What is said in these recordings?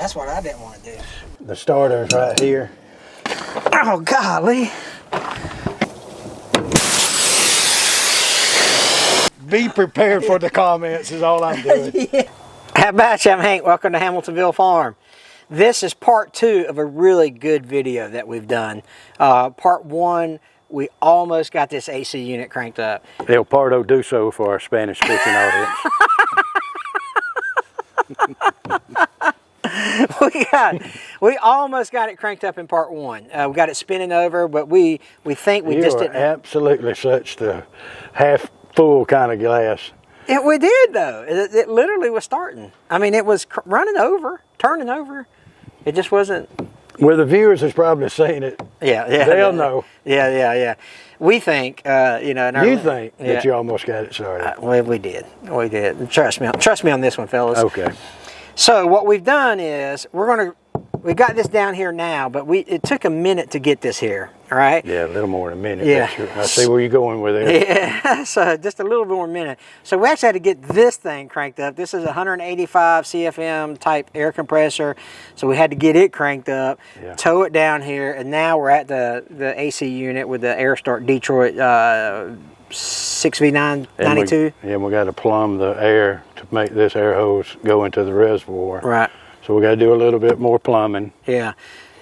That's what I didn't want to do. The starter's right here. Oh, golly. Be prepared for the comments is all I'm doing. Yeah. How about you? I'm Hank. Welcome to Hamiltonville Farm. This is part 2 of a really good video that we've done. Part 1, we almost got this AC unit cranked up. El Pardo do so for our Spanish-speaking audience. We almost got it cranked up in part 1. We got it spinning over, but we think we just didn't. Absolutely such the half full kind of glass. We did though. It literally was starting. I mean, it was running over, turning over. It just wasn't. Well, the viewers has probably seen it. Yeah. They'll know. Yeah. We think, you know. You think that you almost got it started. Well, we did. Trust me on this one, fellas. Okay. So what we've done is we got this down here now, but it took a minute to get this here. All right. Yeah, a little more than a minute. Yeah. I see where you're going with it. Yeah. So just a little more minute. So we actually had to get this thing cranked up. This is a 185 CFM type air compressor. So we had to get it cranked up, tow it down here, and now we're at the AC unit with the Air Start Detroit 6V992. And we got to plumb the air to make this air hose go into the reservoir. Right. So we got to do a little bit more plumbing. Yeah.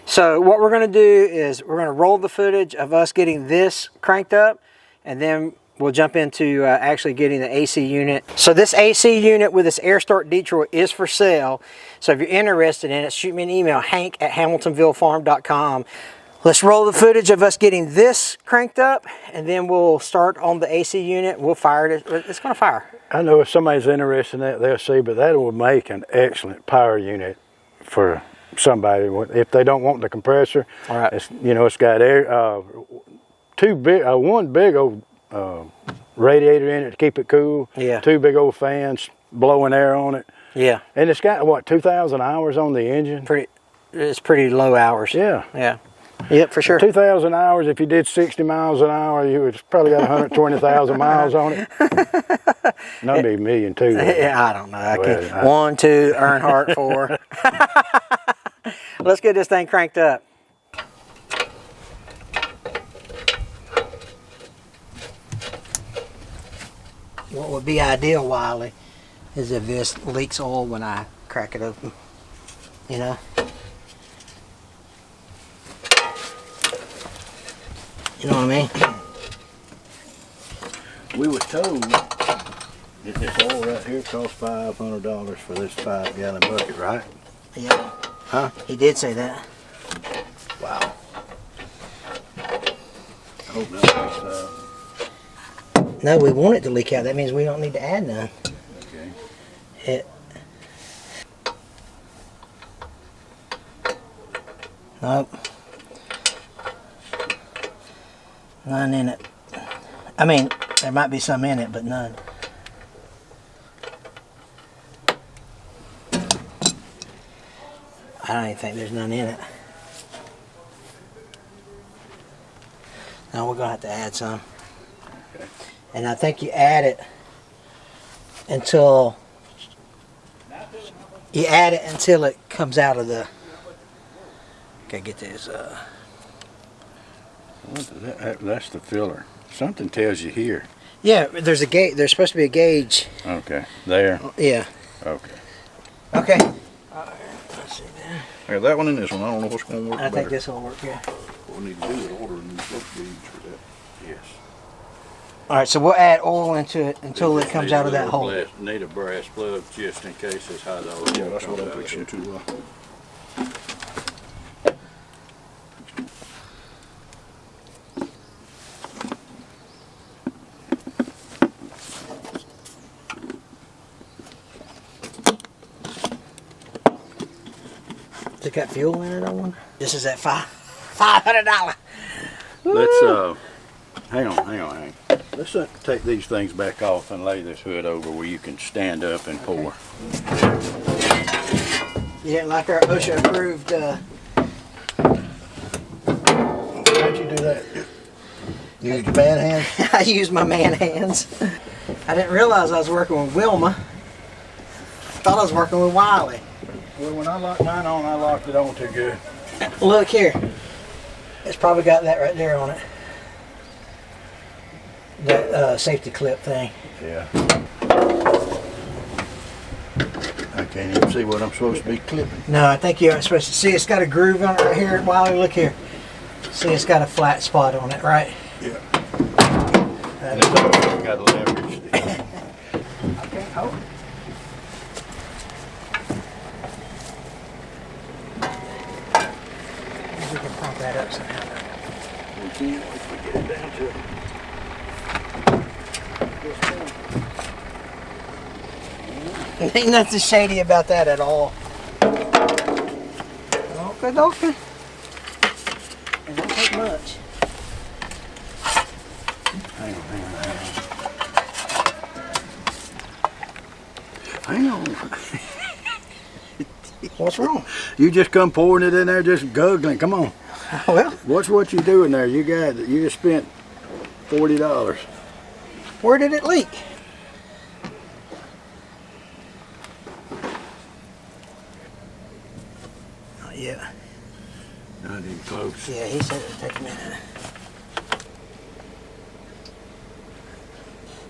So what we're going to do is we're going to roll the footage of us getting this cranked up, and then we'll jump into actually getting the AC unit. So this AC unit with this Air Start Detroit is for sale. So if you're interested in it, shoot me an email, hank@hamiltonvillefarm.com. Let's roll the footage of us getting this cranked up, and then we'll start on the AC unit. We'll fire it. It's going to fire. I know if somebody's interested in that, they'll see, but that will make an excellent power unit for somebody if they don't want the compressor. All right. It's got air, one big old radiator in it to keep it cool. Yeah. 2 big old fans blowing air on it. Yeah. And it's got what, 2,000 hours on the engine. It's pretty low hours. Yeah. Yeah. Yep, for sure. 2,000 hours. If you did 60 miles an hour, you would probably got 120,000 miles on it. That'd be a million too. Yeah, I don't know. 1, 2, Earnhardt 4. Let's get this thing cranked up. What would be ideal, Wiley, is if this leaks oil when I crack it open. You know? You know what I mean? We were told that this oil right here costs $500 for this 5-gallon bucket, right? Yeah. Huh? He did say that. Wow. I hope that leaks out. No, we want it to leak out. That means we don't need to add none. Okay. Nope. None in it. I mean, there might be some in it, but none. I don't even think there's none in it. No, we're going to have to add some. Okay. And I think you add it until it comes out of the. Okay, get this. That's the filler. Something tells you here. Yeah, there's a gauge. There's supposed to be a gauge. Okay, there. Yeah. Okay. Okay. All right. Let's see there. I got that one and this one. I don't know what's going to work I better. think this will work. Yeah. What we need to do is order a new book gauge for that. Yes. All right. So we'll add oil into it until it comes out of that hole. Need a brass plug just in case this hydraulic. Yeah, that's what I'm fixing to. Does it got fuel in it? I wonder. This is at $500. Let's hang on. Let's take these things back off and lay this hood over where you can stand up and pour. Yeah, like our OSHA approved. How'd you do that? You used your man hands? I used my man hands. I didn't realize I was working with Wilma. thought I was working with Wiley. Well, when I locked mine on, I locked it on too good. Look here. It's probably got that right there on it. That safety clip thing. Yeah. I can't even see what I'm supposed to be clipping. No, I think you aren't supposed to. See, it's got a groove on it right here. Wiley, look here. See, it's got a flat spot on it, right? Yeah. And it's also got a leverage still. Okay, hold it. Maybe we can pump that up somehow. We can if we get it down to it. Ain't nothing shady about that at all. Okay, okay. It don't take much. Hang on. What's wrong? You just come pouring it in there, just guggling. Come on. Well, Watch what you doing there. You just spent $40. where did it leak? Not yet. Not even close. Yeah, he said it would take a minute.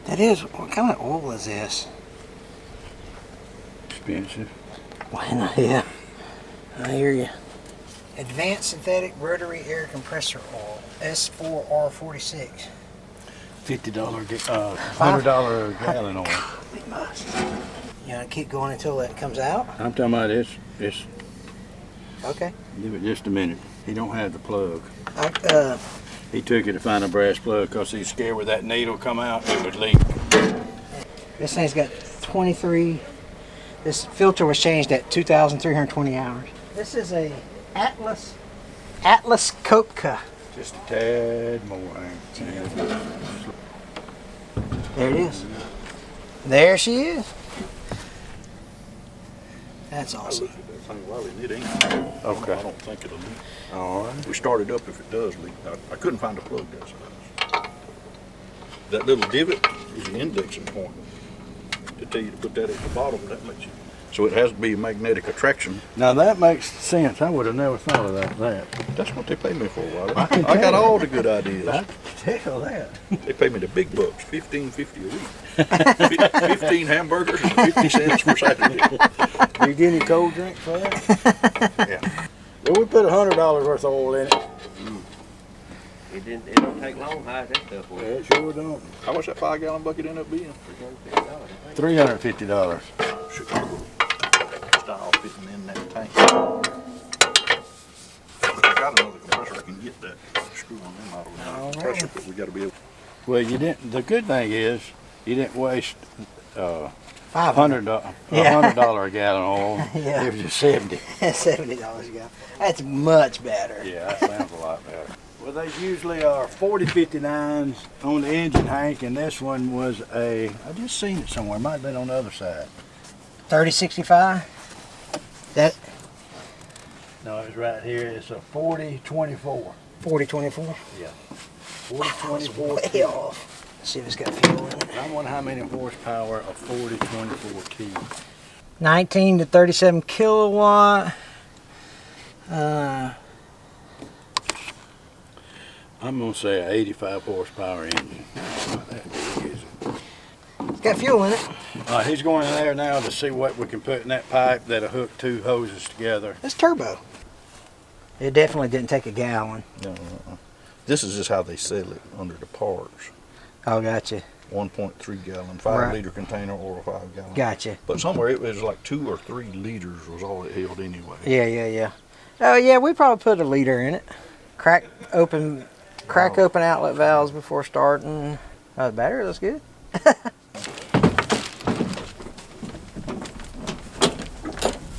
That is, what kind of oil is this? Expensive. Well, yeah, I hear you. Advanced Synthetic Rotary Air Compressor Oil, S4R46. $50, $100 a gallon oil. It must. You want to keep going until that comes out? I'm talking about this. Okay. Give it just a minute. He don't have the plug. I, He took it to find a brass plug because he's scared when that needle come out, it would leak. this thing's got 23. This filter was changed at 2,320 hours. This is a Atlas Kopka. Just a tad more. There it is. There she is. That's awesome. It ain't. Okay. I don't think it'll leak. All right. We start it up if it does leak. I couldn't find a plug there. So that little divot is the indexing point. To tell you to put that at the bottom, that makes you. So it has to be a magnetic attraction. Now that makes sense. I would have never thought of that. That's what they pay me for, Wiley. I can I got tell. all the good ideas. I can tell that. They pay me the big bucks, $15.50 a week. 15 hamburgers and 50 cents for Saturday. Do you get any cold drink for that? Yeah. Well, we put $100 worth of oil in it. It don't take long to hide that stuff Yeah, away. it sure don't. How much that 5-gallon bucket end up being? $350. Chicago style fitting in that tank. I got another compressor. I can get that screw on them out of the compressor, but we got to be able. Well, you didn't. The good thing is you didn't waste $500. $100 a gallon oil. Yeah. It was just 70. $70 a gallon. That's much better. Yeah, that sounds a lot better. Well, they usually are 4059s on the engine, Hank, and this one was I just seen it somewhere. It might have been on the other side. 3065. That No, it's right here. It's a 4024. 4024. Yeah. 4024. Way off. Let's see if it's got fuel in it. I wonder how many horsepower a 4024 key. 19 to 37 kilowatt. I'm going to say an 85 horsepower engine. Not that big, is it? It's got fuel in it. He's going in there now to see what we can put in that pipe that'll hook two hoses together. It's turbo. It definitely didn't take a gallon. No, This is just how they sell it under the parts. Oh, gotcha. 1.3 gallon, 5 Right. liter container or a 5 gallon. Gotcha. But somewhere it was like 2 or 3 liters was all it held anyway. Yeah. Oh, yeah, we probably put a liter in it. Crack open outlet valves before starting. Oh, the battery looks good.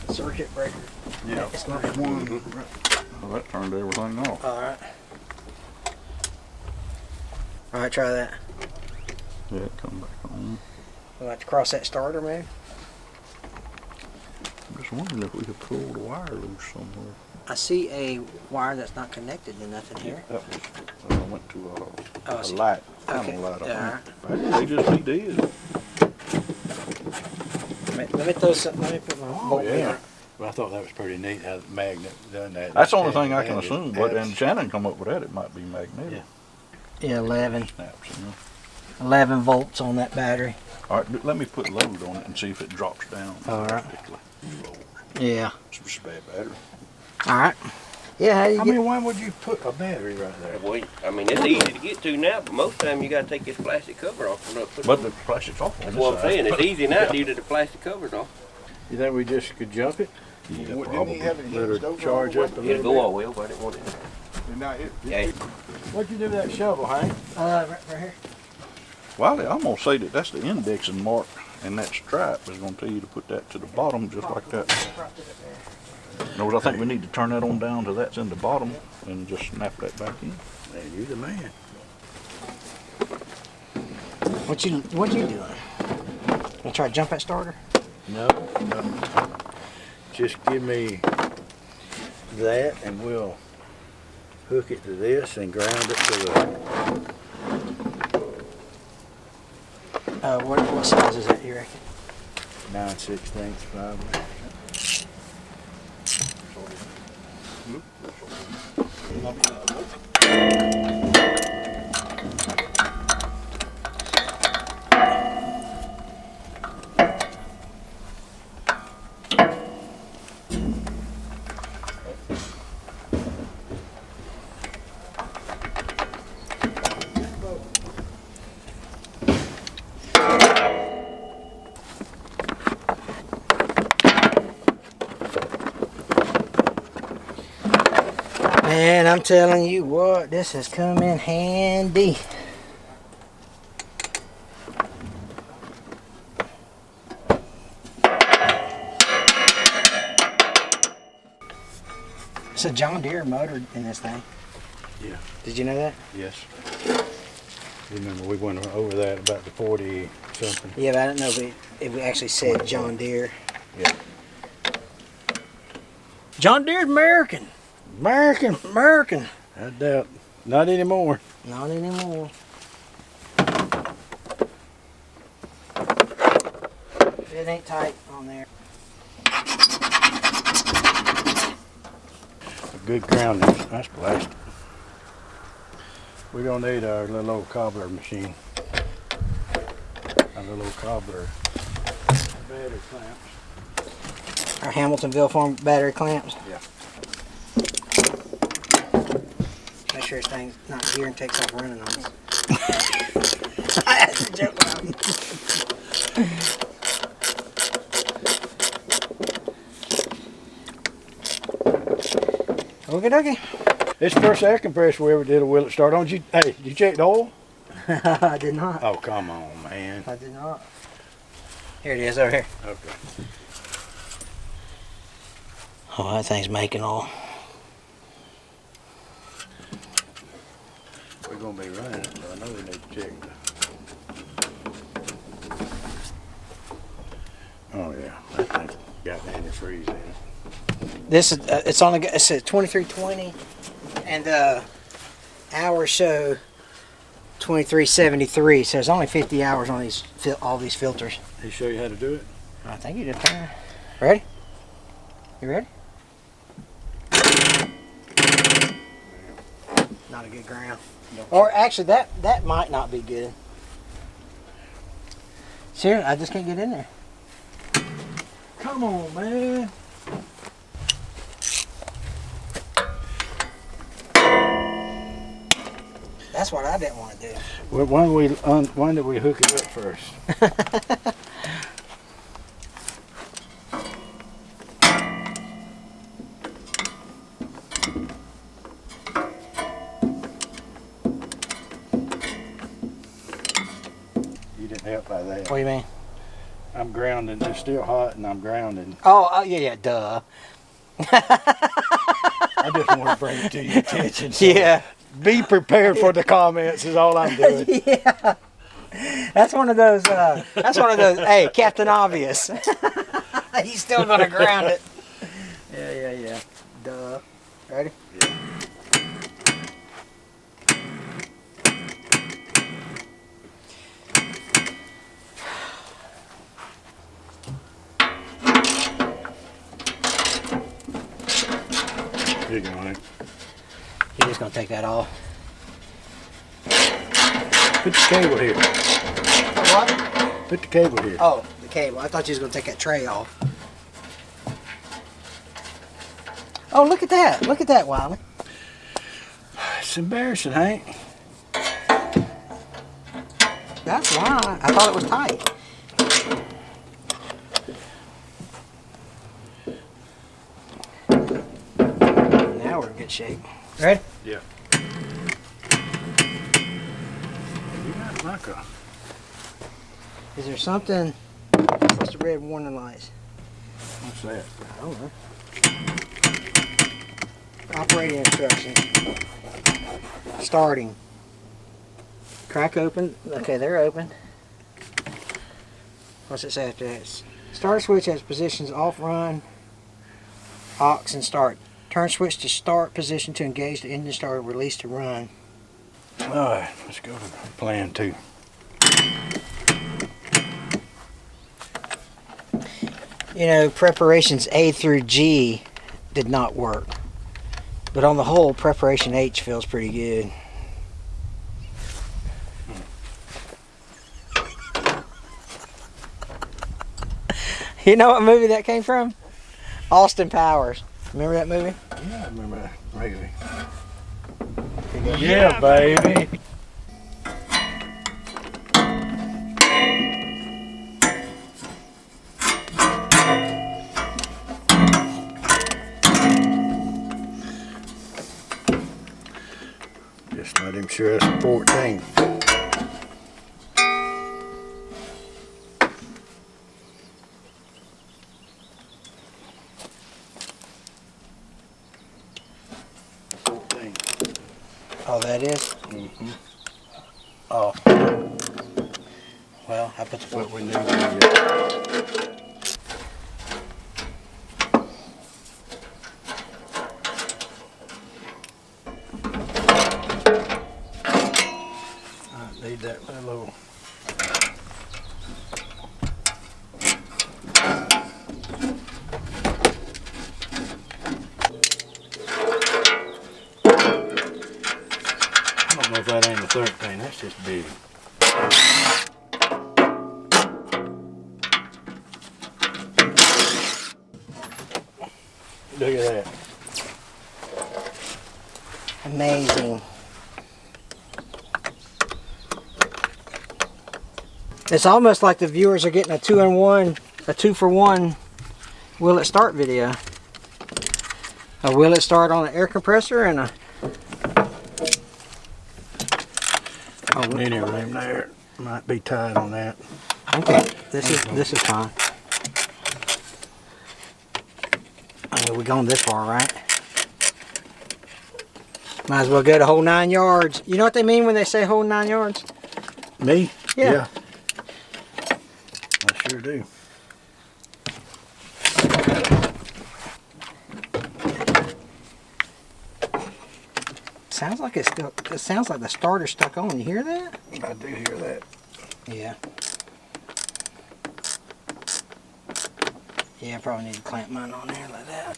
Circuit breaker. Yeah. It's not One. Well, that turned everything off. All right. All right, try that. Yeah, it come back on. We'll have to cross that starter, maybe. I'm just wondering if we could pull the wire loose somewhere. I see a wire that's not connected to nothing here. That was, I went to I a see. light, Okay. panel light. Yeah. They just need this. Let me throw some. Let me put my bolt in. Well, I thought that was pretty neat how the magnet done that. That's the only thing I can assume, but and Shannon come up with that, it might be magnetic. Yeah, 11. Snaps, you know. 11 volts on that battery. All right, let me put load on it and see if it drops down. All right. quickly. Yeah. It's a bad battery. All right. Yeah, how you I get? mean, why would you put a battery right there? Well, I mean, it's easy to get to now, but most time you gotta take this plastic cover off. But the plastic's off on That's this what I'm side. saying. It's easy now due to the plastic covers off. You think we just could jump it? Yeah, Didn't probably. he have it Let hinged her over charge all up the a way? It'll little go bit? all well, but I didn't want it. And now Yeah. What'd you do with that shovel, Hank? Right here. Well, I'm gonna say that that's the indexing mark, and that stripe is gonna tell you to put that to the bottom just like that. Notice, I think we need to turn that on down to that's in the bottom and just snap that back in. Man, you the man. What you doing? You try to jump that starter? No. Just give me that and we'll hook it to this and ground it to the... What size is that, you reckon? 9/16 probably. Man, I'm telling you what, this has come in handy. It's a John Deere motor in this thing. Yeah. Did you know that? Yes. Remember we went over that about the 40 something. Yeah, but I don't know if we actually said John Deere. Yeah. John Deere's American. American. I doubt. Not anymore. Not anymore. It ain't tight on there. Good grounding. That's plastic. We're gonna need our little old cobbler machine. Our little old cobbler battery clamps. Our Hamiltonville farm battery clamps. Yeah. Make sure this thing's not gear and takes off running on us. That's a joke. Okie dokie. It's the first air compressor we ever did a will it start on. Hey, did you check the oil? I did not. Oh, come on, man. I did not. Here it is over here. Okay. Oh, that thing's making oil. We're gonna be running it, so I know we need to check. Oh yeah, that thing's got antifreeze in it. This is it's on the it's a 2320, and hours show 2373. So there's only 50 hours on these all these filters. He show you how to do it? I think you did. Ready? You ready? Not a good ground. Or actually, that might not be good. Seriously, I just can't get in there. Come on, man. That's what I didn't want to do. Well, when did we hook it up first? You didn't help by that. What do you mean? I'm grounding. It's still hot, and I'm grounding. Oh yeah, duh. I just want to bring it to your attention. So Yeah. Be prepared for the comments. Is all I'm doing. Yeah. That's one of those. Hey, Captain Obvious. He's still gonna ground it. Yeah. Duh. Ready? Yeah. Here you go, Hank. You're just gonna take that off. Put the cable here. What? Put the cable here. Oh, the cable. I thought you was gonna take that tray off. Oh, look at that. Look at that, Wiley. It's embarrassing, Hank. That's why. I thought it was tight. Now we're in good shape. Ready? Yeah. You got like a... Is there something? What's the red warning lights? What's that? I don't know. Operating instructions. Starting. Crack open. Okay, they're open. What's it say after that? Start switch has positions off, run, aux, and start. Turn switch to start position to engage the engine starter, release to run. Alright, let's go to plan 2. You know, preparations A through G did not work. But on the whole, preparation H feels pretty good. You know what movie that came from? Austin Powers. Remember that movie? Yeah, I remember that regularly. Yeah, baby. Just let him sure it's 14. Oh, that is? Mm-hmm. Oh. Well, I put the What foot. we need to need that little. I don't know if that ain't a 13. That's just big. Look at that. Amazing. It's almost like the viewers are getting a 2-in-1, a 2-for-1 will it start video. A will it start on an air compressor and a Mini room there. Might be tight on that. okay. This is fine. I mean, we're going this far, right? Might as well go the whole 9 yards. You know what they mean when they say whole 9 yards? Me? Yeah. I sure do. Sounds like it's still. It sounds like the starter's stuck on. You hear that? I do hear that. Yeah. Yeah, I probably need to clamp mine on there like that.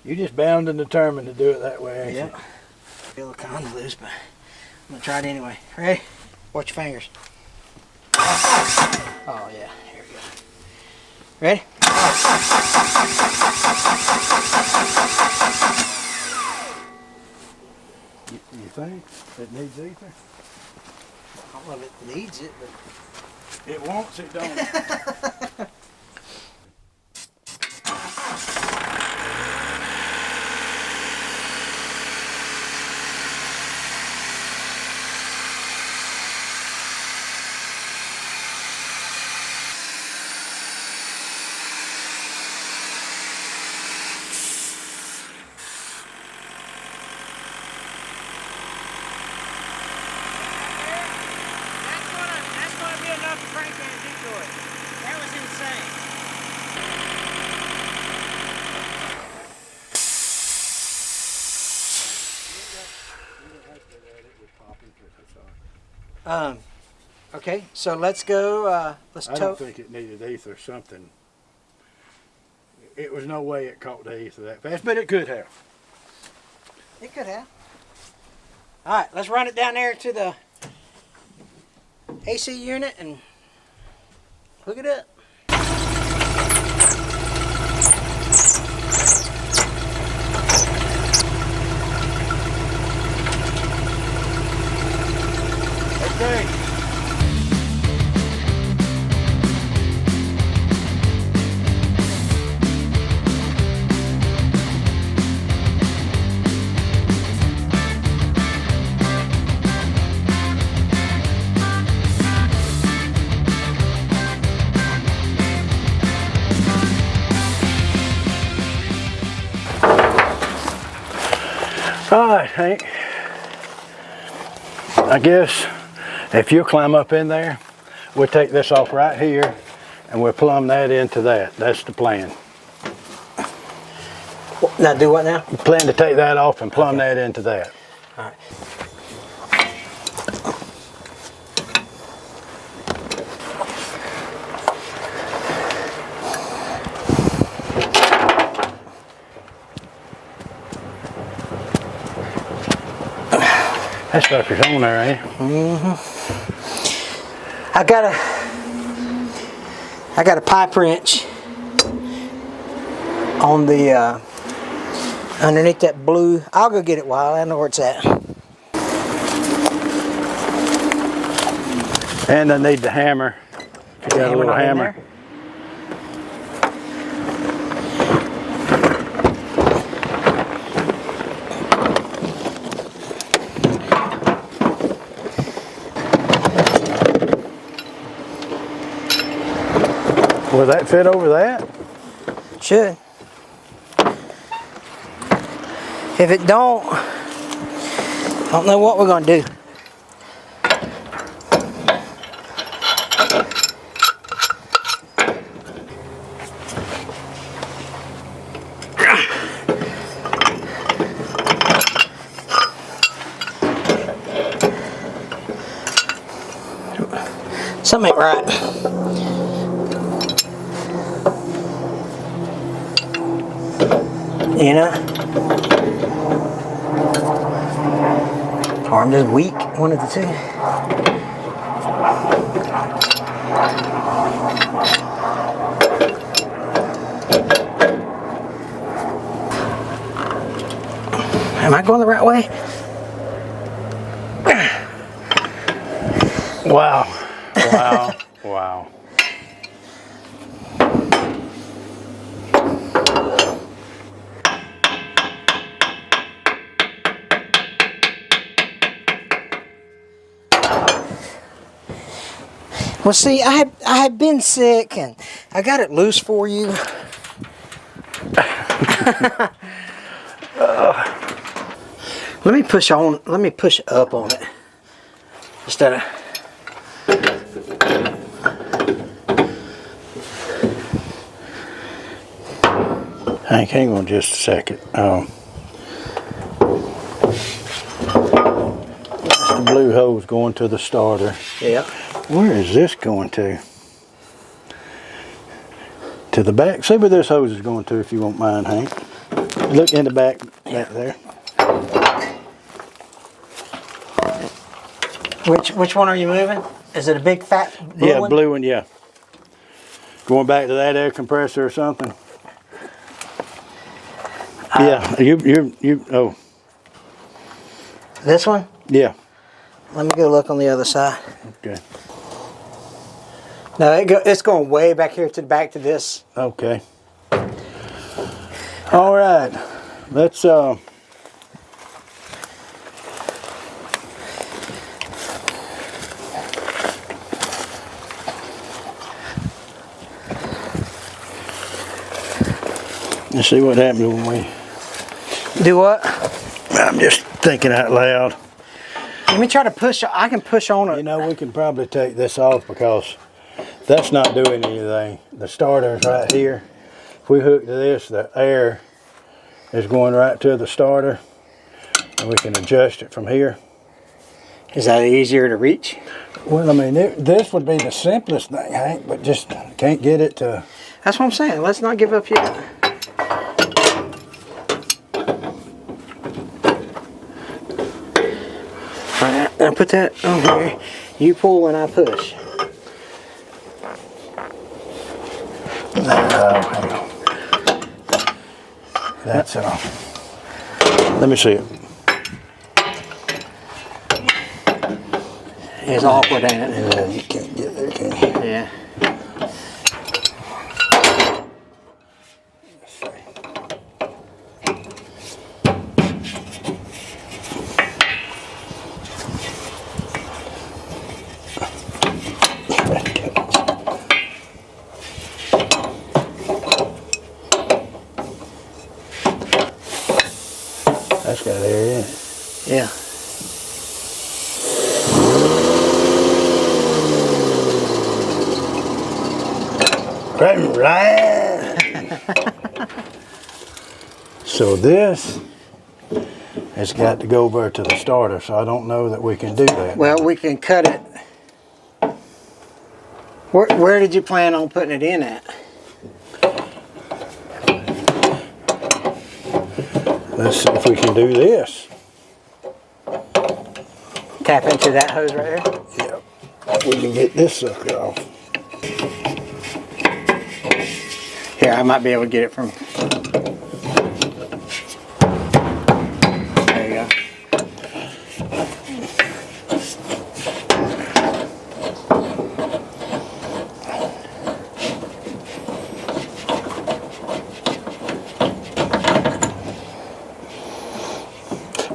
You just bound and determined to do it that way, ain't Yeah. Feel kind of loose, but I'm gonna try it anyway. Ready? Watch your fingers. Oh yeah, here we go. Ready? You think it needs ether? I don't know if it needs it, but It wants it, don't it? That's gonna be enough to crank engine to it. That was insane. Okay, so let's go. Let's I tow. don't think it needed ether. Something. it was no way it caught the ether that fast, but it could have. It could have. All right, let's run it down there to the AC unit and hook it up. Okay. All right, Hank. I guess if you'll climb up in there, we'll take this off right here and we'll plumb that into that. That's the plan. Now do what now? We plan to take that off and plumb that into that. All right. That sucker's on there, ain't it? Mm-hmm. I got a pipe wrench on the underneath that blue. I'll go get it while I know where it's at. And I need the hammer. You got a little hammer. Will that fit over that? Should. If it don't, I don't know what we're gonna do. Something ain't right. You know? Or I'm just weak, one of the two. Am I going the right way? Wow. Wow. Wow. Well, see, I had been sick, and I got it loose for you. Let me push up on it instead of. Hank, hang on just a second. That's the blue hose going to the starter. Yeah. Where is this going to? To the back? See where this hose is going to, if you won't mind, Hank. Look in the back there. Which one are you moving? Is it a big fat blue one? Blue one, yeah. Going back to that air compressor or something. Yeah, oh. This one? Yeah. Let me go look on the other side. Okay. No, it's going way back here to the back to this. Okay. All right. Let's see what happens when we do what? I'm just thinking out loud. Let me try to push. I can push on it. You know, we can probably take this off because that's not doing anything. The starter is right here. If we hook to this, the air is going right to the starter, and we can adjust it from here. Is that easier to reach? Well, I mean, this would be the simplest thing, Hank, but just can't get it to. That's what I'm saying. Let's not give up yet. put that on here. You pull and I push. Hang on. That's all. Let me see it. It's awkward, ain't it? Yeah, you can't get there, can you? Yeah. That's got air in it. Yeah. Right. So this has got to go over to the starter, so I don't know that we can do that. Well, we can cut it. Where did you plan on putting it in at? Let's see if we can do this. Tap into that hose right there? Yeah. We can get this sucker off. Here, I might be able to get it from... There you go.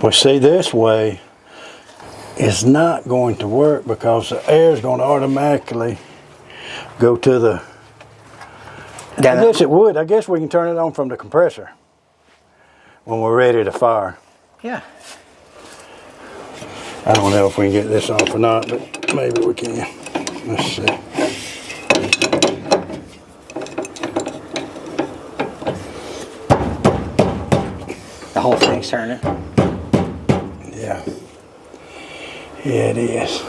Well, see, this way is not going to work because the air is going to automatically go to the... I guess it would. I guess we can turn it on from the compressor when we're ready to fire. Yeah. I don't know if we can get this off or not, but maybe we can. Let's see. The whole thing's turning. Yeah. Yeah, it is.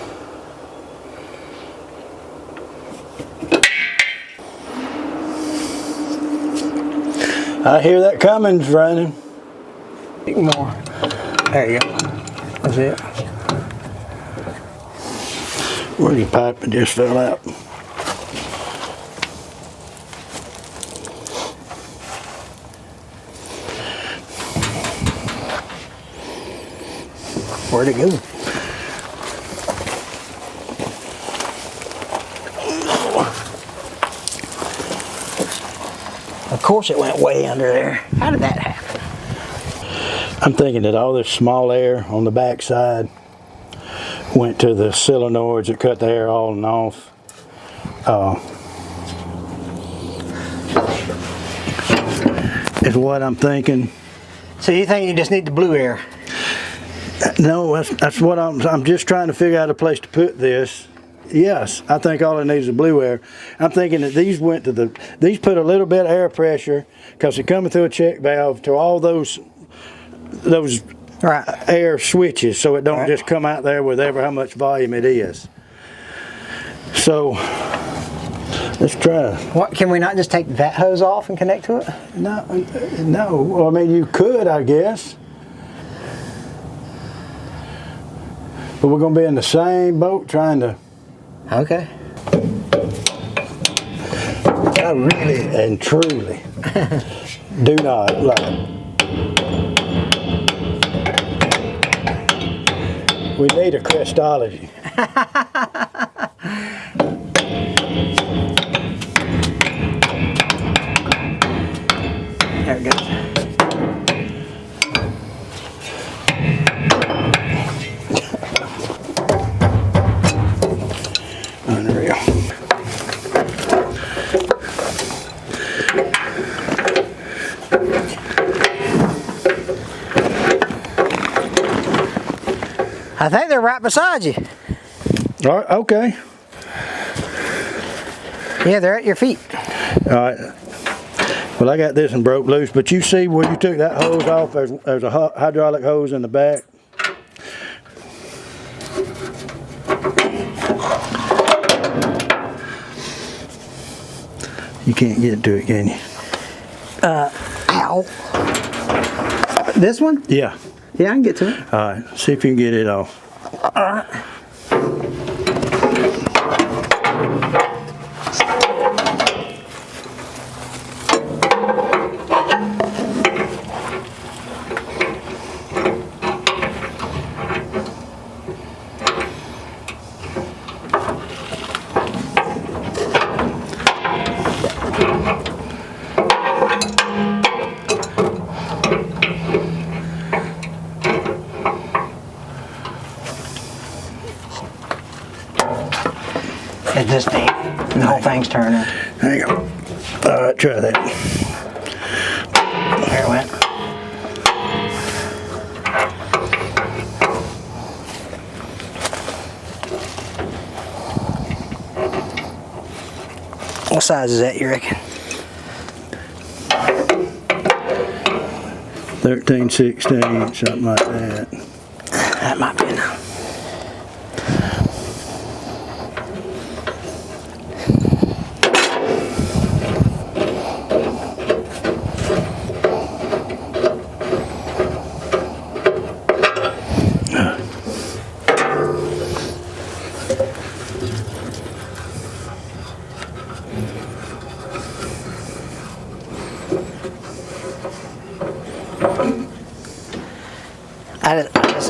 I hear that Cummins running. More. There you go. That's it. Where's your pipe that just fell out? Where'd it go? Of course it went way under there. How did that happen? I'm thinking that all this small air on the back side went to the solenoids that cut the air on and off. Is what I'm thinking. So you think you just need the blue air? No, that's what I'm just trying to figure out a place to put this. Yes, I think all it needs is blue air. I'm thinking that these went to these put a little bit of air pressure because they're coming through a check valve to all those right. air switches, so it don't just come out there with how much volume it is. So let's try. What, can we not just take that hose off and connect to it? No. Well, I mean, you could, I guess. But we're going to be in the same boat trying to... Okay. I really and truly do not like... We need a Crestology. There it goes. Unreal. I think they're right beside you. All right, okay. Yeah, they're at your feet. All right. Well, I got this one broke loose, but you see where you took that hose off, there's a hydraulic hose in the back. You can't get to it, can you? Ow. This one? Yeah. Yeah, I can get to it. All right, see if you can get it off. All right. It just ain't. The whole thing's turning. Hang on. All right, try that. There it went. What size is that, you reckon? 13, 16, something like that. That might be enough.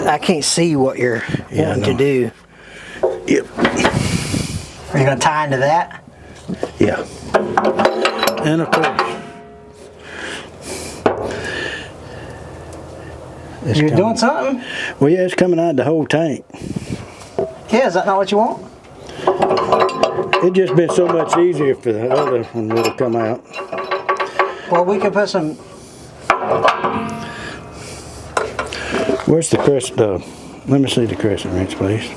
I can't see what you're wanting to do. Yep. Are you going to tie into that? Yeah. And of course, You're doing something? well, yeah, it's coming out of the whole tank. Yeah, is that not what you want? It just been so much easier for the other one would have come out. Well, we could put some. Where's the crescent? Let me see the crescent wrench, please.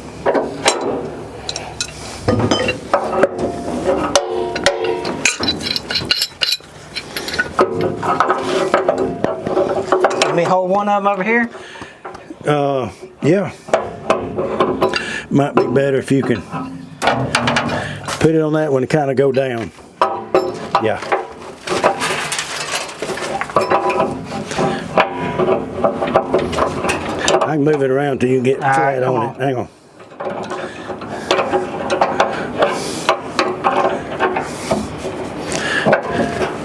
Let me hold one of them over here. Yeah. Might be better if you can put it on that one and kind of go down. Yeah. I can move it around till you get flat on it. Hang on.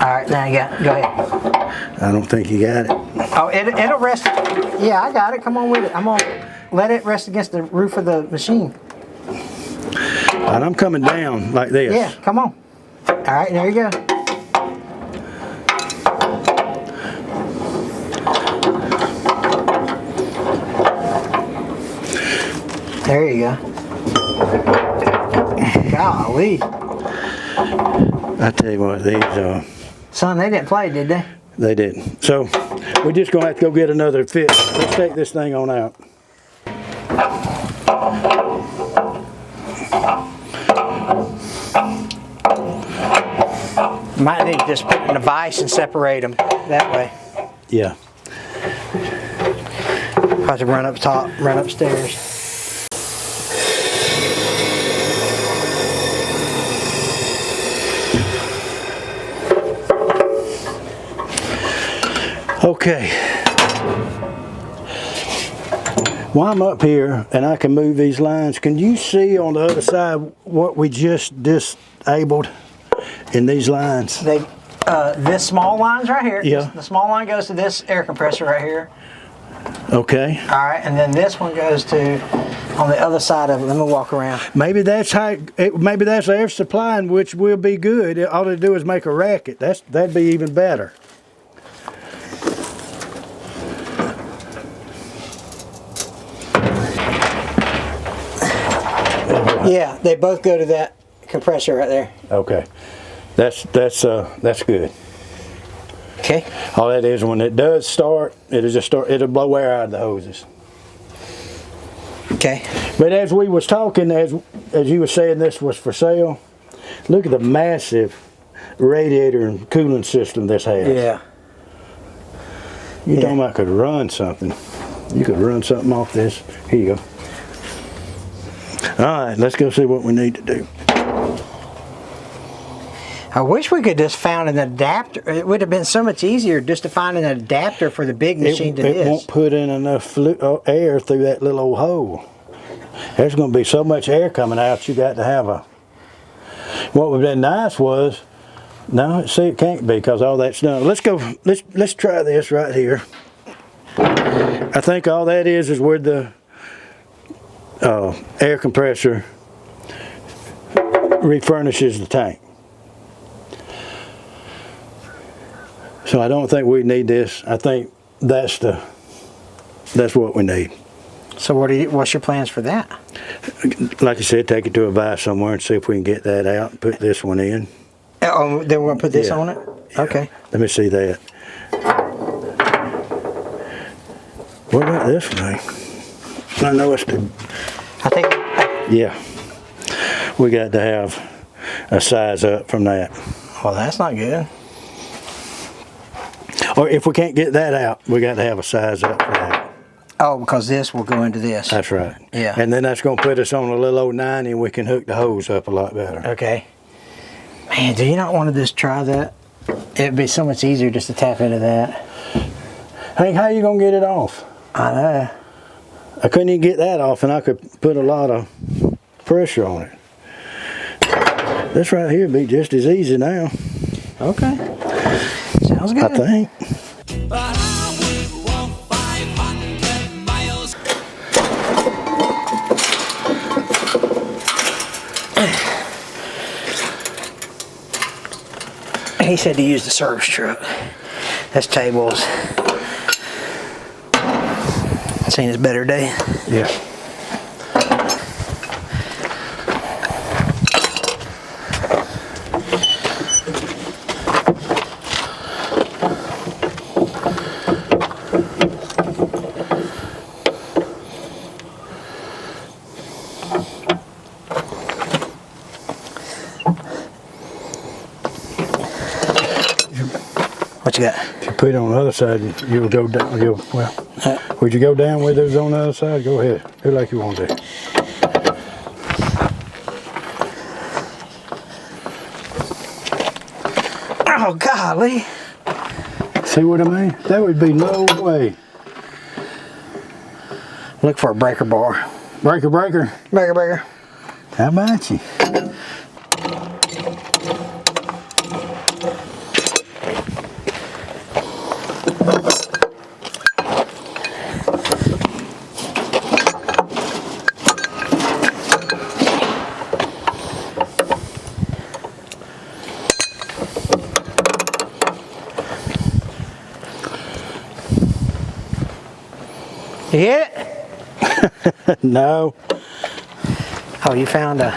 All right, now you got. Go ahead. I don't think you got it. Oh, it'll rest. Yeah, I got it. Come on with it. I'm gonna let it rest against the roof of the machine. And I'm coming down like this. Yeah, come on. All right, there you go. There you go. Golly. I tell you what, these Son, they didn't play, did they? they didn't. So we're just gonna have to go get another fit. Let's take this thing on out. Might need to just put it in a vise and separate them that way. Yeah. Have to run up top, run upstairs. Okay. While I'm up here and I can move these lines, can you see on the other side what we just disabled in these lines? They, this small line's right here. Yeah. The small line goes to this air compressor right here. Okay. All right, and then this one goes to on the other side of it. Let me walk around. Maybe that's how. Maybe that's air supplying, which will be good. All they do is make a racket. That'd be even better. Yeah, they both go to that compressor right there. Okay. That's good. Okay. All that is, when it does start, it'll blow air out of the hoses. Okay. But as we was talking, as you were saying this was for sale, look at the massive radiator and cooling system this has. Yeah. You're talking about could run something. You could run something off this. Here you go. All right, let's go see what we need to do. I wish we could just found an adapter. It would have been so much easier just to find an adapter for the big machine to this. It won't put in enough air through that little old hole. there's going to be so much air coming out, you got to have a, what would have been nice was, no, see, it can't be because all that's done. Let's go, let's try this right here. I think all that is where the air compressor refurnishes the tank. So I don't think we need this. I think that's what we need. So what's your plans for that? Like I said, take it to a vise somewhere and see if we can get that out and put this one in. Oh, then we're gonna put this on it? Yeah. Okay. Let me see that. What about this thing? I know it's the... I think... Yeah. We got to have a size up from that. Well, that's not good. Or if we can't get that out, we got to have a size up for that. Oh, because this will go into this. That's right. Yeah. And then that's going to put us on a little old 90 and we can hook the hose up a lot better. Okay. Man, do you not want to just try that? It'd be so much easier just to tap into that. Hank, how you going to get it off? I know. I couldn't even get that off and I could put a lot of pressure on it. This right here would be just as easy now. Okay. Sounds good. I think. But I would walk 500 miles. He said to use the service truck. That's tables. Seen his better day. Yeah. What you got? If you put it on the other side, you'll go down. Would you go down with those on the other side? Go ahead. Do like you want to. Oh, golly. See what I mean? That would be no way. Look for a breaker bar. Breaker, breaker. Breaker, breaker. How about you? You hit it? No. Oh, you found a...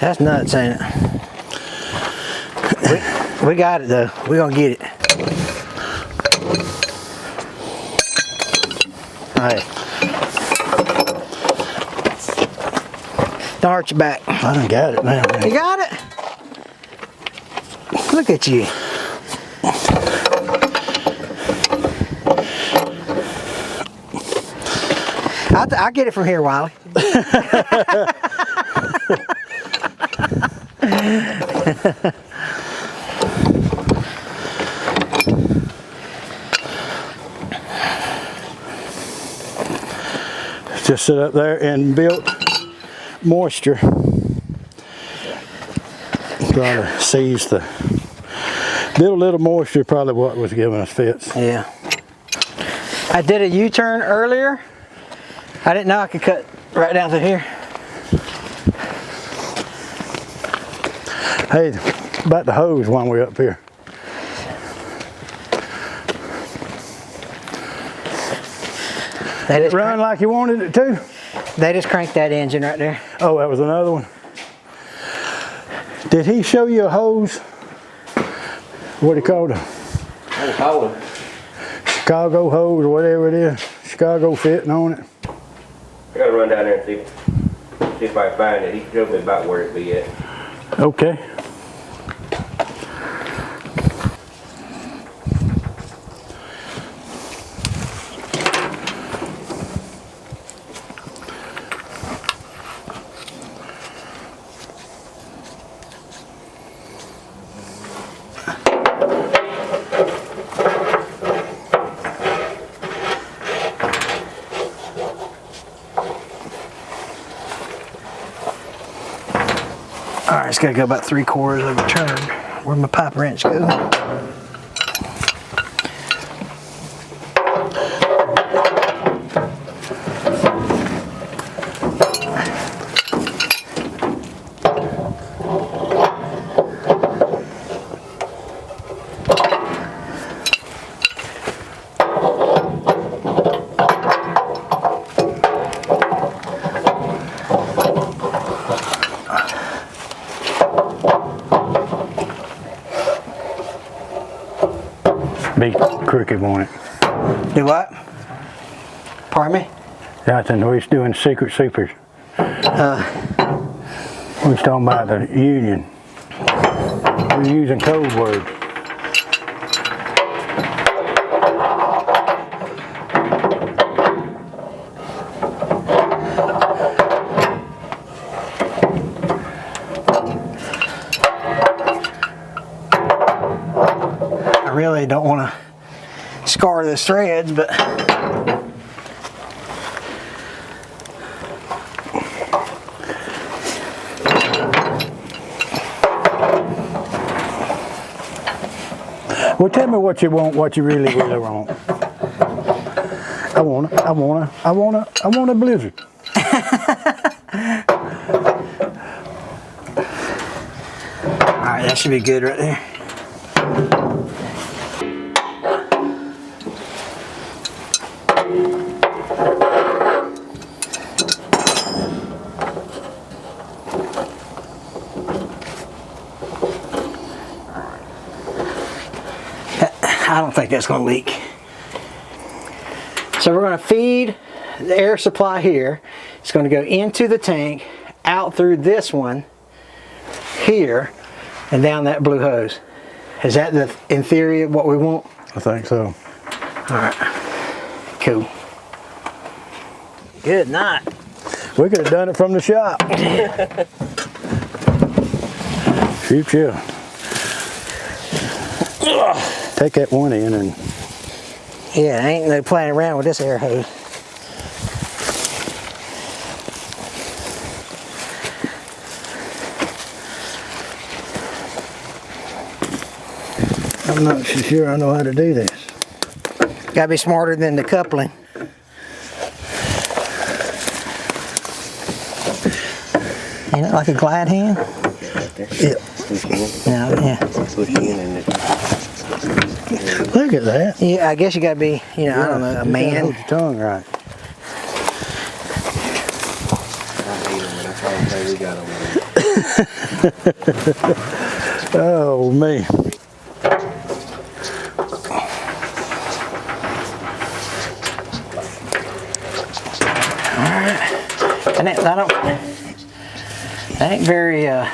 That's nuts, ain't it? We got it though. We're gonna get it. Alright. Don't hurt your back. I done got it now. You got it? Look at you. I'll get it from here, Wiley. Just sit up there and built moisture. Try to seize the little moisture, probably what was giving us fits. Yeah. I did a U-turn earlier. I didn't know I could cut right down through here. Hey, about the hose while we're up here. They just Run like you wanted it to? They just cranked that engine right there. Oh, that was another one. Did he show you a hose? What do you call it? I call him. Chicago hose or whatever it is. Chicago fitting on it. I gotta run down there and see if I can find it. He showed me about where it be at. Okay. right, it's got to go about 3/4 of a turn. Where'd my pipe wrench go? Be crooked on it. Do what? Pardon me? That's when we're doing secret supers. We was talking about the union. We're using code words. I really don't want to scar the threads, but Well, tell me what you want, what you really want. I want a blizzard. alright, that should be good right there. I don't think that's going to leak. So we're going to feed the air supply here. It's going to go into the tank, out through this one here, and down that blue hose. Is that in theory what we want? I think so. Alright. Cool. Good night. We could have done it from the shop. Shoot you. Take that one in and Yeah, ain't no playing around with this air hose. I'm not so sure I know how to do this. Gotta be smarter than the coupling. Ain't it like a glide hand? Yeah. No, yeah. Look at that. Yeah, I guess you gotta be, I don't know, a You gotta man. hold your tongue right. Oh me. And that ain't very, I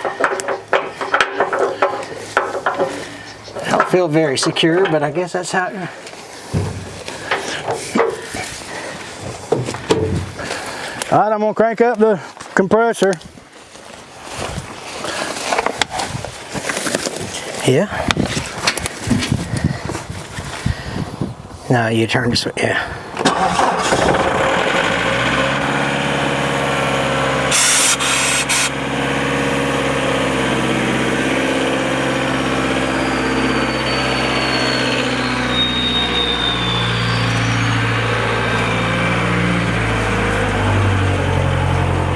don't feel very secure, but I guess that's how it, All right, I'm gonna crank up the compressor. yeah. No, you turn this way, yeah.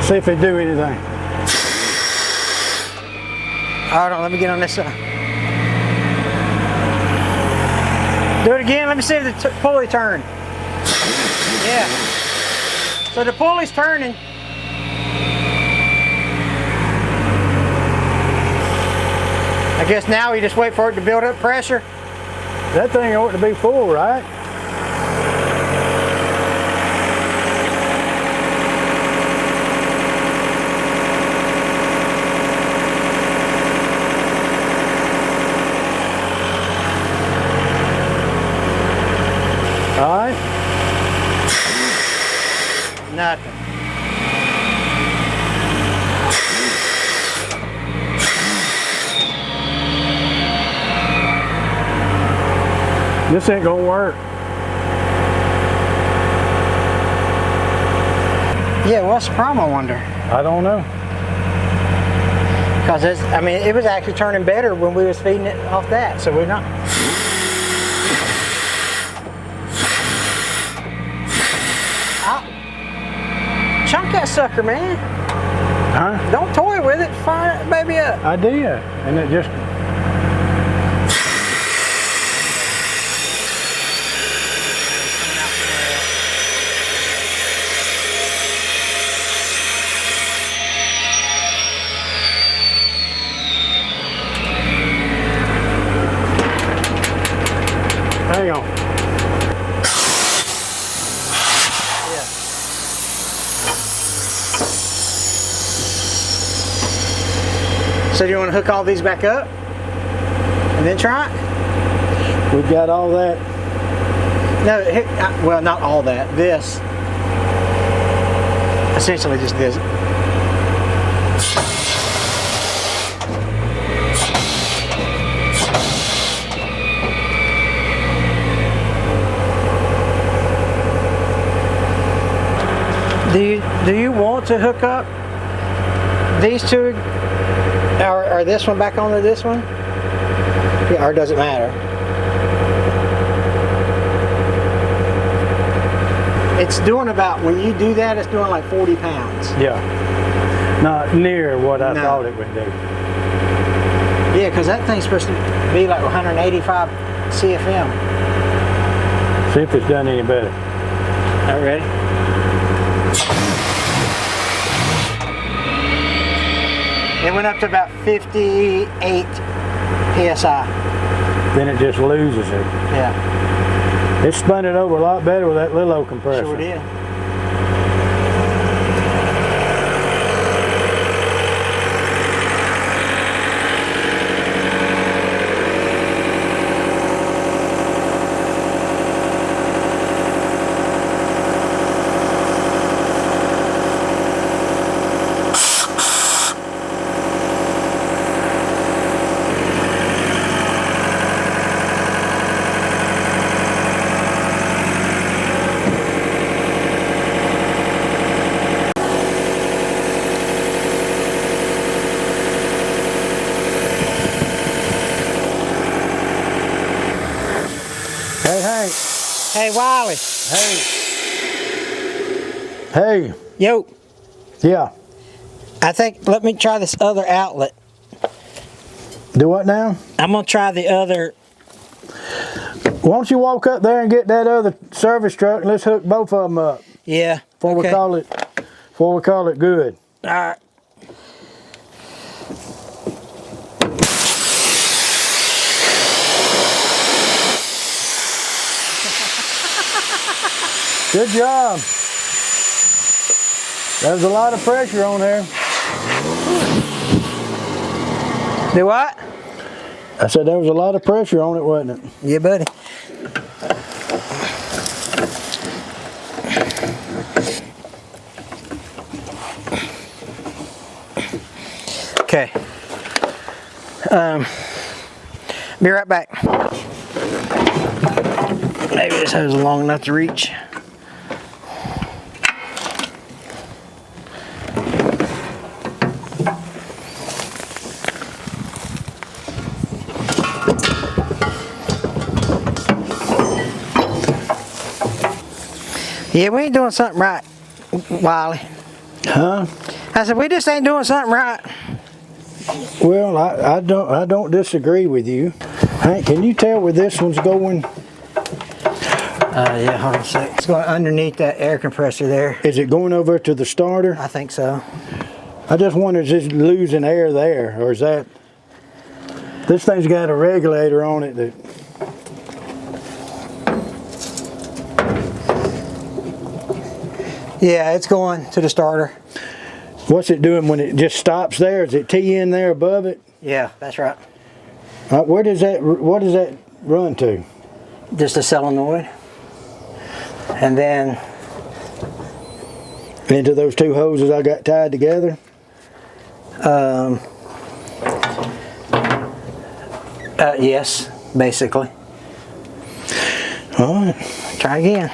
See if they do anything. Hold on, let me get on this side. Do it again, let me see if the pulley turned. Yeah. So the pulley's turning. I guess now we just wait for it to build up pressure. That thing ought to be full, right? All right. Nothing. This ain't gonna work. Yeah, what's the problem, I wonder? I don't know. Because I mean, it was actually turning better when we was feeding it off that, so we're not. Chunk that sucker, man. Huh? Don't toy with it. Fire that baby up. I did, and it just. Hang on. So do you want to hook all these back up and then try it? We've got all that. No, well, not all that. This, essentially just this. Do you want to hook up these two, or this one back onto this one? Yeah, or does it matter? It's doing about, when you do that, it's doing like 40 pounds. Yeah. Not near what I thought it would do. Yeah, because that thing's supposed to be like 185 CFM. See if it's done any better. All right, ready? It went up to about 58 PSI. Then it just loses it. Yeah. It spun it over a lot better with that little old compressor. Sure did. Hey, Wiley. Hey. Yo. Yeah. I think, let me try this other outlet. Do what now? I'm going to try the other. Why don't you walk up there and get that other service truck and let's hook both of them up Yeah. before we call it good. All right. Good job. There's a lot of pressure on there. Do what? I said there was a lot of pressure on it, wasn't it? Yeah, buddy. Okay. Be right back. Maybe this hose is long enough to reach. Yeah, we ain't doing something right, Wiley. Huh? I said, we just ain't doing something right. Well, I don't disagree with you. Hank, can you tell where this one's going? Yeah, hold on a sec. It's going underneath that air compressor there. Is it going over to the starter? I think so. I just wonder, is it losing air there, or is that... This thing's got a regulator on it that... Yeah, it's going to the starter. What's it doing when it just stops there? Is it T in there above it? Yeah, that's right. What does that run to? Just a solenoid. And then... Into those two hoses I got tied together? Yes, basically. All right. Try again.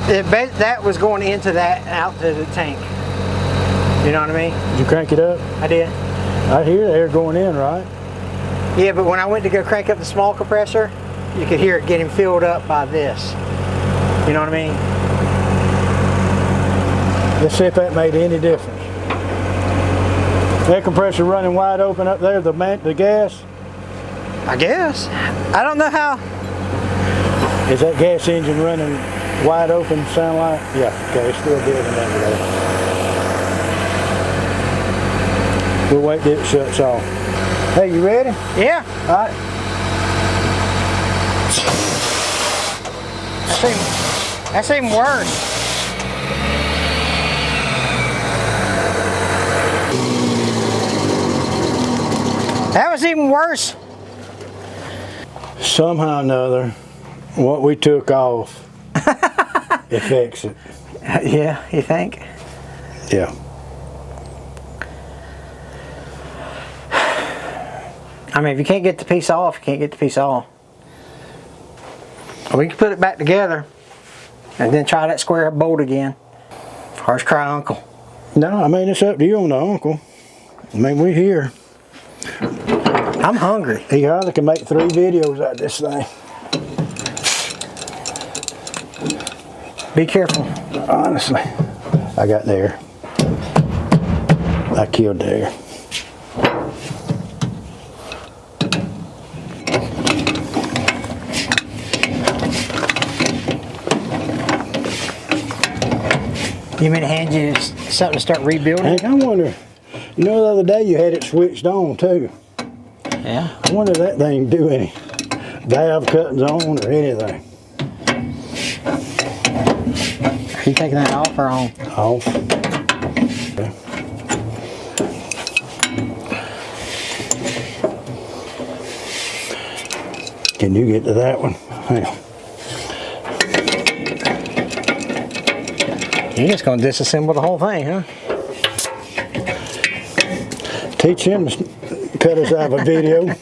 That was going into that out to the tank. You know what I mean? Did you crank it up? I did. I hear the air going in, right? Yeah, but when I went to go crank up the small compressor, you could hear it getting filled up by this. You know what I mean? Let's see if that made any difference. Air compressor running wide open up there, the gas. I guess. I don't know how. Is that gas engine running wide open, sound like? Yeah, okay, it's still building under there. We'll wait till it shuts off. Hey, you ready? Yeah. All right. That's even worse. That was even worse. Somehow or another, what we took off, it fixed it. Yeah, you think? Yeah. I mean, if you can't get the piece off, you can't get the piece off. We can put it back together and then try that square bolt again. Harsh cry uncle. No, I mean, it's up to you on the uncle. I mean, we're here. I'm hungry. He hardly can make 3 videos out of this thing. Be careful. Honestly, I got there. I killed there. You mean to hand you something to start rebuilding? Hank, I wonder, you know, the other day you had it switched on too. Yeah. I wonder if that thing do any valve cuttings on or anything. Are you taking that off or on? Off. Okay. Can you get to that one? Hang on. You're just going to disassemble the whole thing, huh? Teach him to cut us out of a video.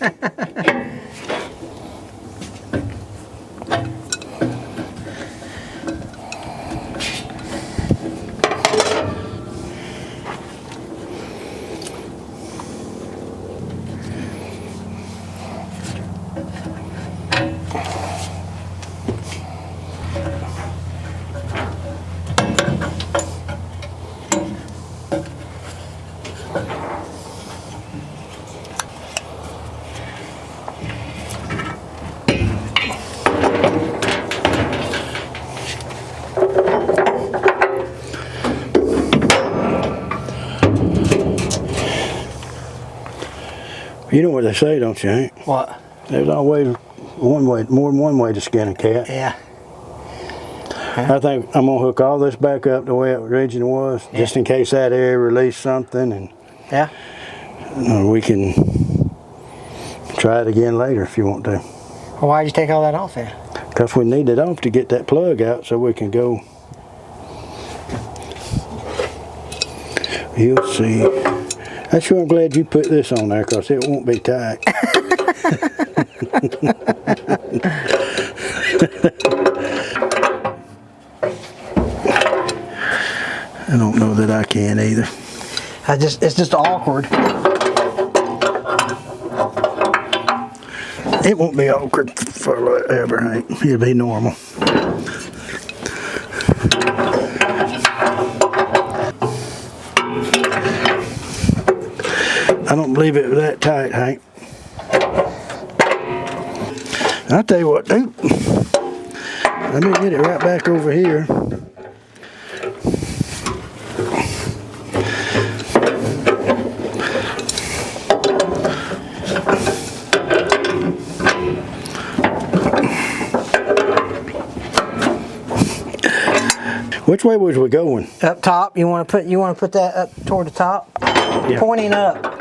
You know what they say, don't you, Hank? What? There's always one way, more than one way to skin a cat. Yeah. I think I'm gonna hook all this back up the way it originally was, just in case that air released something, and Yeah. we can try it again later if you want to. Well, why'd you take all that off then? Because we need it off to get that plug out so we can go. You'll see. I'm sure I'm glad you put this on there because it won't be tight. I don't know that I can either. It's just awkward. It won't be awkward forever, Hank. It'll be normal. I don't believe it was that tight, Hank. I'll tell you what, dude. Let me get it right back over here. Which way was we going? Up top. You want to put that up toward the top, Yeah. pointing up.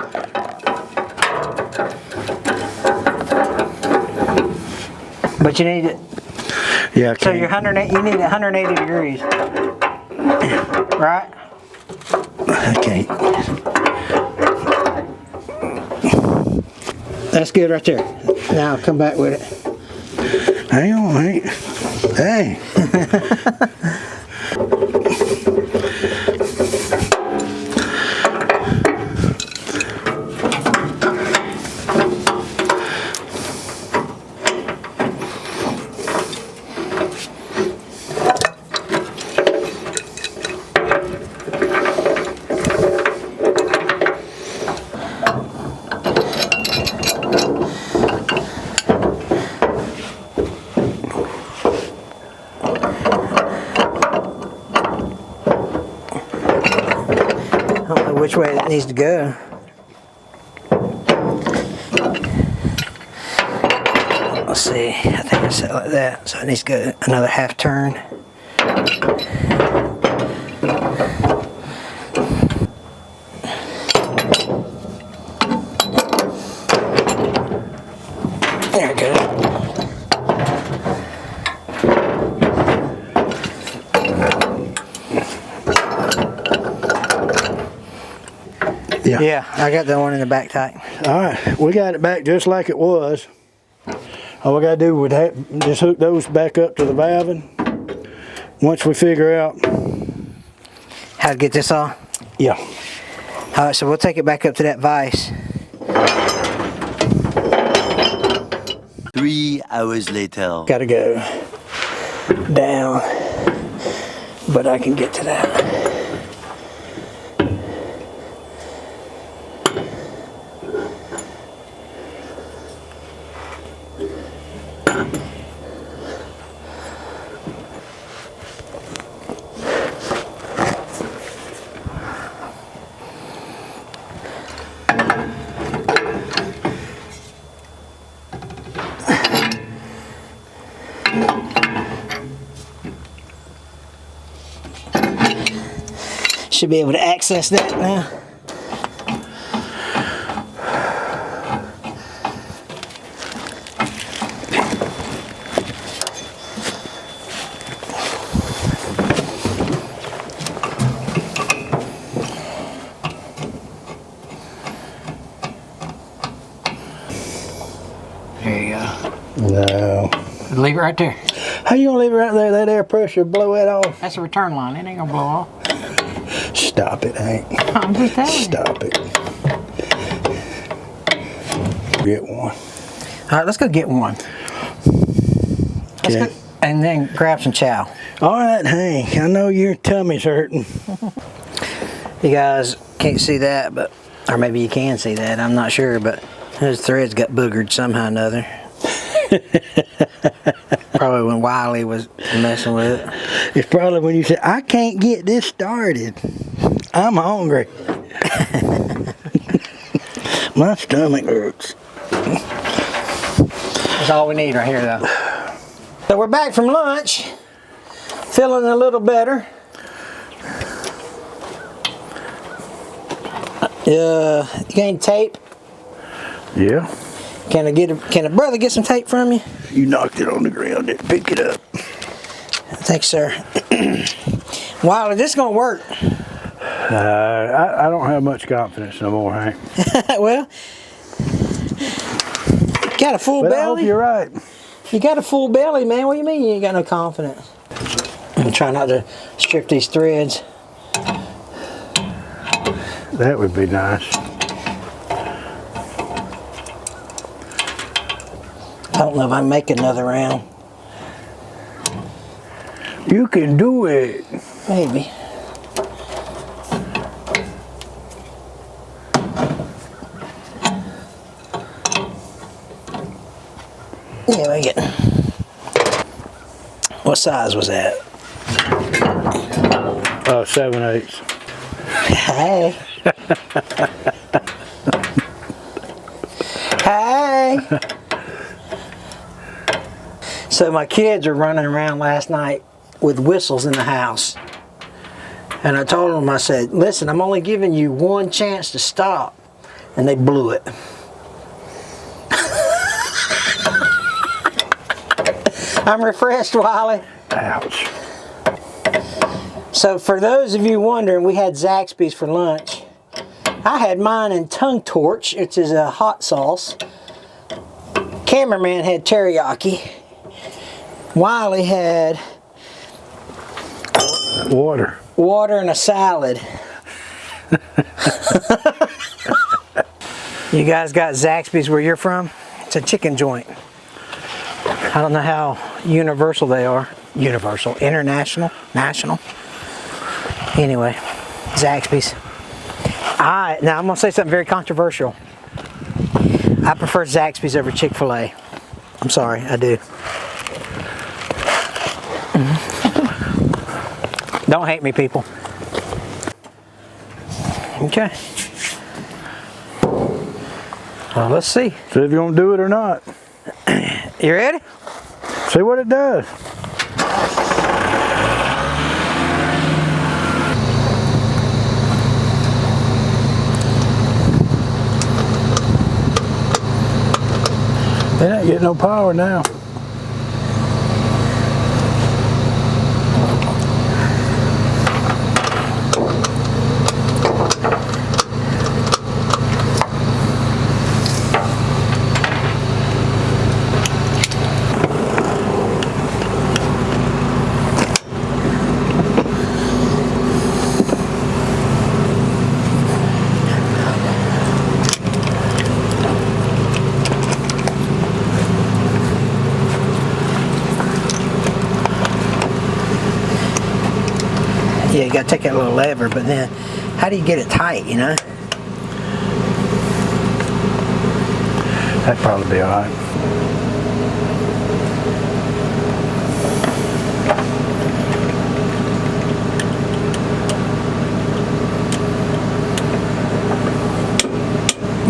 But you need it. Yeah, I So can't. you're 108. You need it 180 degrees, right? I can't. That's good right there. Now come back with it. Hang on, Hank. Hey. which way it needs to go. Let's see, I think I set it like that, so it needs to go another half turn. There it goes. Yeah, I got that one in the back tight. All right, we got it back just like it was. All we gotta do is just hook those back up to the valving. Once we figure out How to get this off? Yeah. All right, so we'll take it back up to that vise. 3 hours later. Gotta go down, but I can get to that. Should be able to access that now. There you go. No. Leave it right there. How you gonna leave it right there? That air pressure blow it off? That's a return line. It ain't gonna blow off. Stop it, Hank. I'm just telling you. Stop it. Get one. All right, let's go get one. Let's Okay. go, and then grab some chow. All right, Hank. I know your tummy's hurting. You guys can't see that, but or maybe you can see that. I'm not sure, but those threads got boogered somehow or another. Probably when Wiley was messing with it. It's probably when you say, I can't get this started. I'm hungry. My stomach hurts. That's all we need right here, though. So we're back from lunch, feeling a little better. You got any tape? Yeah. Can a brother get some tape from you? You knocked it on the ground. Didn't pick it up. Thanks, sir. Wiley, this is gonna work. I don't have much confidence no more, Hank. Well, got a full But belly. I hope you're right. You got a full belly, man. What do you mean you ain't got no confidence? I'm trying not to strip these threads. That would be nice. I don't know if I can make another round. You can do it. Maybe. Yeah, we get. What size was that? 7/8. Hey. Hey. So my kids were running around last night with whistles in the house. And I told them, I said, listen, I'm only giving you one chance to stop. And they blew it. I'm refreshed, Wiley. Ouch. So for those of you wondering, we had Zaxby's for lunch. I had mine in Tongue Torch, which is a hot sauce. Cameraman had teriyaki. Wiley had Water. water and a salad. You guys got Zaxby's where you're from? It's a chicken joint. I don't know how universal they are. Universal, international, national. Anyway, Zaxby's. Now I'm gonna say something very controversial. I prefer Zaxby's over Chick-fil-A. I'm sorry, I do. Don't hate me, people. Okay. Well, let's see. See if you want to do it or not. You ready? See what it does. They ain't getting no power now. Yeah, you gotta take that little lever, but then how do you get it tight, you know? That'd probably be all right.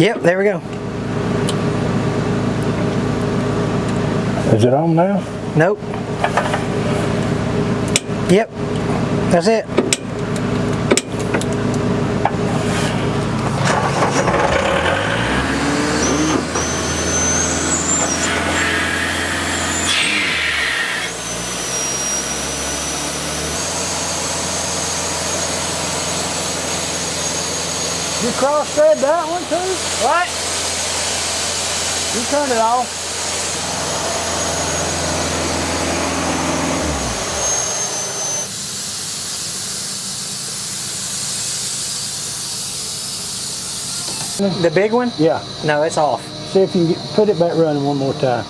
Yep, there we go. Is it on now? Nope. Yep, that's it. You cross-thread that one too? What? You turn it off. The big one? Yeah. No, it's off. See if you can put it back running one more time.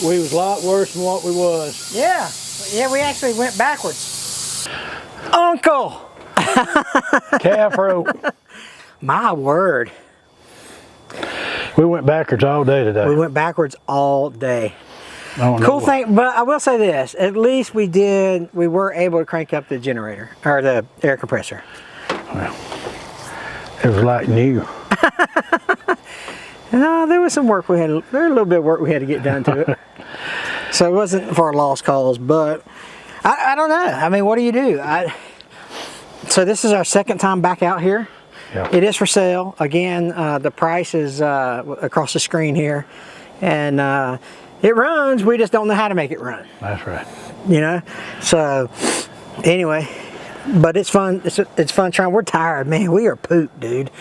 We was a lot worse than what we was. Yeah. Yeah, we actually went backwards. Uncle! Calf rope. My word. We went backwards all day today. We went backwards all day. I don't know Cool what- thing, but I will say this, at least we were able to crank up the generator, or the air compressor. Well, it was like new. No, there was some work there was a little bit of work we had to get done to it. So it wasn't for lost cause, but I don't know. I mean, what do you do? So this is our second time back out here. Yeah. It is for sale. Again, the price is across the screen here. And it runs, we just don't know how to make it run. That's right. You know? So, anyway, but it's fun. It's fun trying. We're tired, man. We are pooped, dude.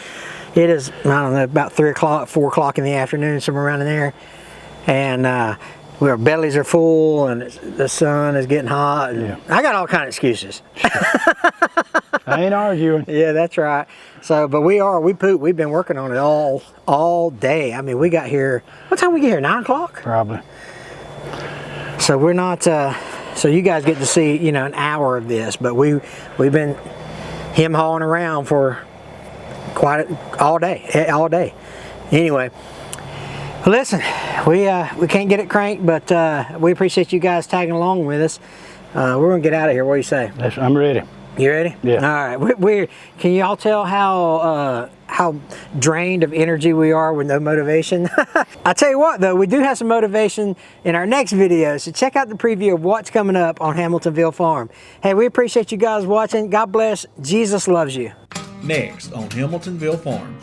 It is, I don't know, about 3 o'clock, 4 o'clock in the afternoon, somewhere around in there. And our bellies are full, and the sun is getting hot. And Yeah. I got all kind of excuses. I ain't arguing. Yeah, that's right. So, but we pooped. We've been working on it all day. I mean, we got here, what time we get here, 9 o'clock? Probably. So we're not, so you guys get to see, you know, an hour of this, but we've been him-hawing around for all day. Anyway, listen, we can't get it cranked, but we appreciate you guys tagging along with us. We're gonna get out of here. What do you say? Yes, I'm ready. You ready? Yeah. All right. Can y'all tell how drained of energy we are with no motivation? I tell you what, though, we do have some motivation in our next video. So check out the preview of what's coming up on Hamiltonville Farm. Hey, we appreciate you guys watching. God bless. Jesus loves you. Next on Hamiltonville Farm.